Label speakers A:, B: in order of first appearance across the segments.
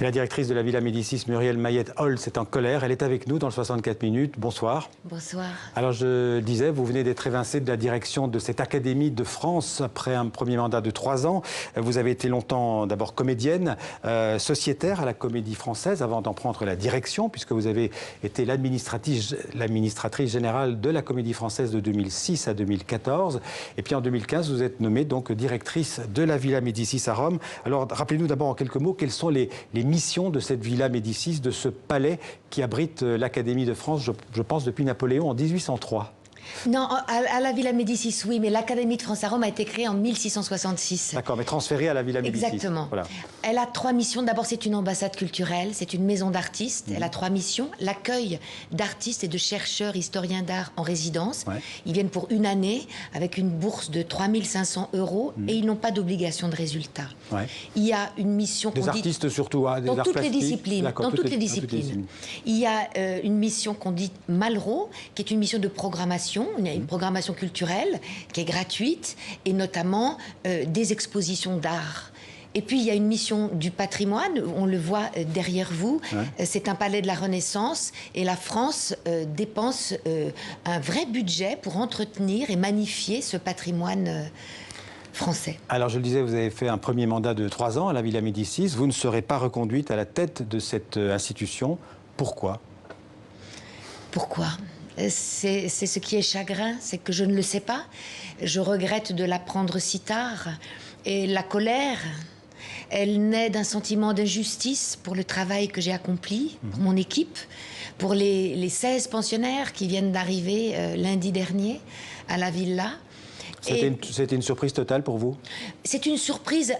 A: Et la directrice de la Villa Médicis, Muriel Mayette-Holtz, est en colère. Elle est avec nous dans le 64 minutes. Bonsoir.
B: Bonsoir.
A: Alors je disais, vous venez d'être évincée de la direction de cette Académie de France après un premier mandat de 3 ans. Vous avez été longtemps d'abord comédienne, sociétaire à la Comédie Française avant d'en prendre la direction, puisque vous avez été l'administratrice générale de la Comédie Française de 2006 à 2014. Et puis en 2015, vous êtes nommée donc directrice de la Villa Médicis à Rome. Alors rappelez-nous d'abord en quelques mots quelles sont les missions de cette Villa Médicis, de ce palais qui abrite l'Académie de France, je pense, depuis Napoléon en 1803.
B: Non, à la Villa Médicis, oui, mais l'Académie de France à Rome a été créée en 1666.
A: D'accord, mais transférée à la Villa Médicis.
B: Exactement.
A: Voilà.
B: Elle a 3 missions. D'abord, c'est une ambassade culturelle, c'est une maison d'artistes. Elle a 3 missions. L'accueil d'artistes et de chercheurs, historiens d'art en résidence.
A: Ouais.
B: Ils viennent pour une année avec une bourse de 3 500 € et ils n'ont pas d'obligation de résultat.
A: Ouais.
B: Il y a une mission...
A: Des artistes surtout, hein, des
B: dans
A: arts
B: toutes les
A: plastiques.
B: disciplines. Dans toutes les disciplines. Il y a une mission qu'on dit Malraux, qui est une mission de programmation. Il y a une programmation culturelle qui est gratuite et notamment des expositions d'art. Et puis il y a une mission du patrimoine, on le voit derrière vous, c'est un palais de la Renaissance et la France dépense un vrai budget pour entretenir et magnifier ce patrimoine français.
A: Alors je le disais, vous avez fait un premier mandat de 3 ans à la Villa Médicis. Vous ne serez pas reconduite à la tête de cette institution. Pourquoi ?
B: Pourquoi ? C'est ce qui est chagrin, c'est que je ne le sais pas. Je regrette de l'apprendre si tard. Et la colère, elle naît d'un sentiment d'injustice pour le travail que j'ai accompli, pour mon équipe, pour les 16 pensionnaires qui viennent d'arriver lundi dernier à la villa.
A: C'était une surprise totale pour vous ?
B: C'est une surprise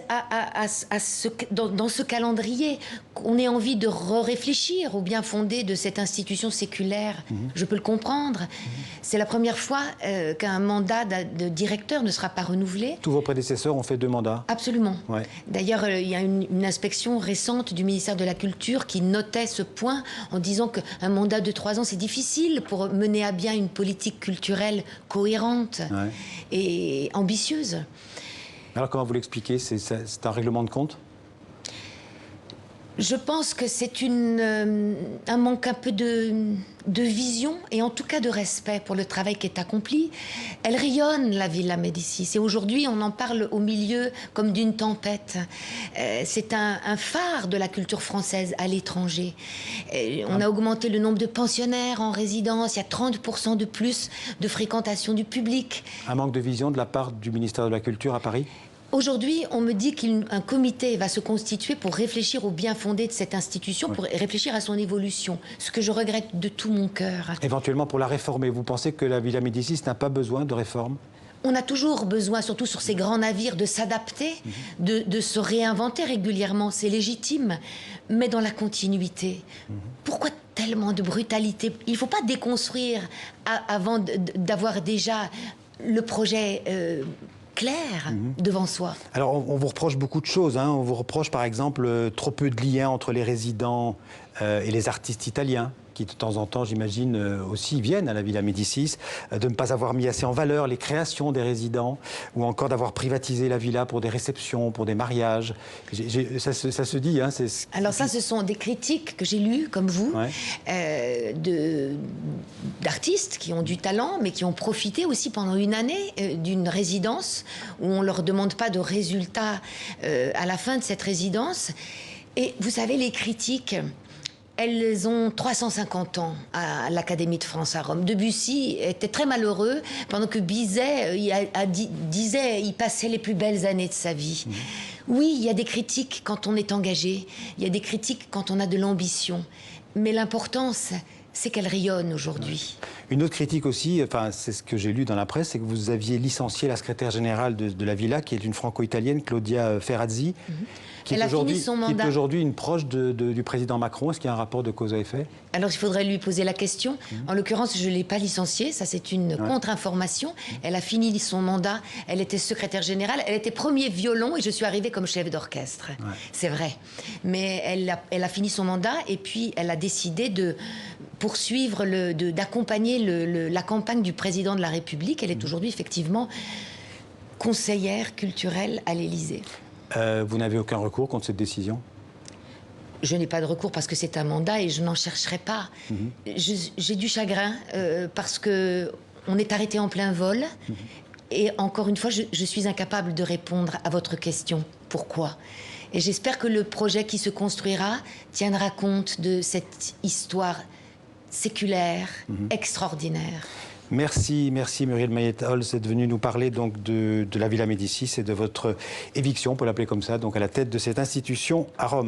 B: dans ce calendrier qu'on ait envie de réfléchir au bien fondé de cette institution séculaire. Je peux le comprendre. C'est la première fois qu'un mandat de directeur ne sera pas renouvelé.
A: Tous vos prédécesseurs ont fait 2 mandats ?
B: Absolument.
A: Ouais.
B: D'ailleurs, il y a une inspection récente du ministère de la Culture qui notait ce point en disant qu'un mandat de 3 ans, c'est difficile pour mener à bien une politique culturelle cohérente. Ouais. Et ambitieuse.
A: Alors comment vous l'expliquez ? C'est un règlement de compte ?
B: Je pense que c'est un manque un peu de vision et en tout cas de respect pour le travail qui est accompli. Elle rayonne, la Villa Médicis, et aujourd'hui on en parle au milieu comme d'une tempête. C'est un phare de la culture française à l'étranger. On a augmenté le nombre de pensionnaires en résidence, il y a 30% de plus de fréquentation du public.
A: Un manque de vision de la part du ministère de la Culture à Paris ?
B: Aujourd'hui, on me dit qu'un comité va se constituer pour réfléchir au bien fondé de cette institution, pour réfléchir à son évolution, ce que je regrette de tout mon cœur.
A: Éventuellement pour la réformer, vous pensez que la Villa Médicis n'a pas besoin de réforme ?
B: On a toujours besoin, surtout sur ces grands navires, de s'adapter, de se réinventer régulièrement, c'est légitime, mais dans la continuité. Pourquoi tellement de brutalité ? Il ne faut pas déconstruire avant d'avoir déjà le projet clair devant soi.
A: Alors on vous reproche beaucoup de choses, hein. On vous reproche par exemple trop peu de liens entre les résidents et les artistes italiens qui de temps en temps, j'imagine, aussi viennent à la Villa Médicis, de ne pas avoir mis assez en valeur les créations des résidents, ou encore d'avoir privatisé la villa pour des réceptions, pour des mariages. Ça se dit, hein.
B: Alors ça, ce sont des critiques que j'ai lues, comme vous, d'artistes qui ont du talent, mais qui ont profité aussi pendant une année d'une résidence où on ne leur demande pas de résultats à la fin de cette résidence. Et vous savez, les critiques... Elles ont 350 ans à l'Académie de France à Rome. Debussy était très malheureux pendant que Bizet disait il passait les plus belles années de sa vie. Oui, il y a des critiques quand on est engagé, il y a des critiques quand on a de l'ambition. Mais l'importance, c'est qu'elle rayonne aujourd'hui.
A: Une autre critique aussi, enfin, c'est ce que j'ai lu dans la presse, c'est que vous aviez licencié la secrétaire générale de la Villa, qui est une franco-italienne, Claudia Ferrazzi, qui est aujourd'hui une proche du président Macron. Est-ce qu'il y a un rapport de cause à effet ?
B: Alors il faudrait lui poser la question. En l'occurrence, je ne l'ai pas licenciée, ça c'est une contre-information. Elle a fini son mandat, elle était secrétaire générale, elle était premier violon et je suis arrivée comme chef d'orchestre. C'est vrai. Mais elle a fini son mandat et puis elle a décidé de poursuivre, d'accompagner la campagne du président de la République. Elle est aujourd'hui effectivement conseillère culturelle à l'Élysée.
A: Vous n'avez aucun recours contre cette décision ?
B: Je n'ai pas de recours parce que c'est un mandat et je n'en chercherai pas. J'ai du chagrin parce qu'on est arrêté en plein vol. Et encore une fois, je suis incapable de répondre à votre question. Pourquoi? Et j'espère que le projet qui se construira tiendra compte de cette histoire séculaire, extraordinaire.
A: Merci Muriel Mayet-Holz d'être venue nous parler donc de la Villa Médicis et de votre éviction, on peut l'appeler comme ça, donc à la tête de cette institution à Rome.